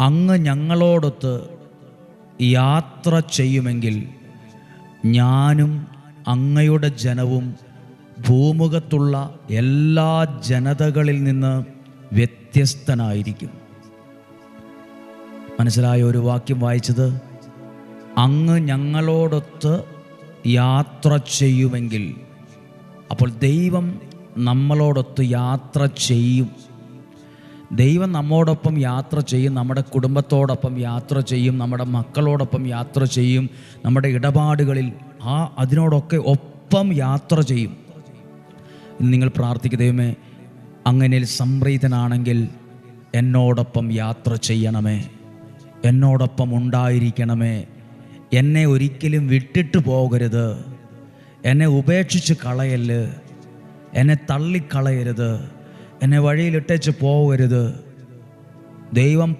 അങ്ങ് ഞങ്ങളോടൊത്ത് യാത്ര ചെയ്യുമെങ്കിൽ ഞാനും അങ്ങയുടെ ജനവും ഭൂമുഖത്തുള്ള എല്ലാ ജനതകളിൽ നിന്ന് വ്യത്യസ്തനായിരിക്കും. മനസ്സിലായ ഒരു വാക്യം വായിച്ചത്, അങ്ങ് ഞങ്ങളോടൊത്ത് യാത്ര ചെയ്യുമെങ്കിൽ. അപ്പോൾ ദൈവം നമ്മളോടൊത്ത് യാത്ര ചെയ്യും. ദൈവം നമ്മോടൊപ്പം യാത്ര ചെയ്യും, നമ്മുടെ കുടുംബത്തോടൊപ്പം യാത്ര ചെയ്യും, നമ്മുടെ മക്കളോടൊപ്പം യാത്ര ചെയ്യും, നമ്മുടെ ഇടപാടുകളിൽ അതിനോടൊക്കെ ഒപ്പം യാത്ര ചെയ്യും. ഇന്ന് നിങ്ങൾ പ്രാർത്ഥിക്കുക, ദൈവമേ അങ്ങനെ സംപ്രീതനാണെങ്കിൽ എന്നോടൊപ്പം യാത്ര ചെയ്യണമേ, എന്നോടൊപ്പം ഉണ്ടായിരിക്കണമേ, എന്നെ ഒരിക്കലും വിട്ടിട്ട് പോകരുത്, എന്നെ ഉപേക്ഷിച്ച് കളയല്ല്, എന്നെ തള്ളിക്കളയരുത്, എന്നെ വഴിയിലിട്ടേച്ച് പോകരുത്. ദൈവം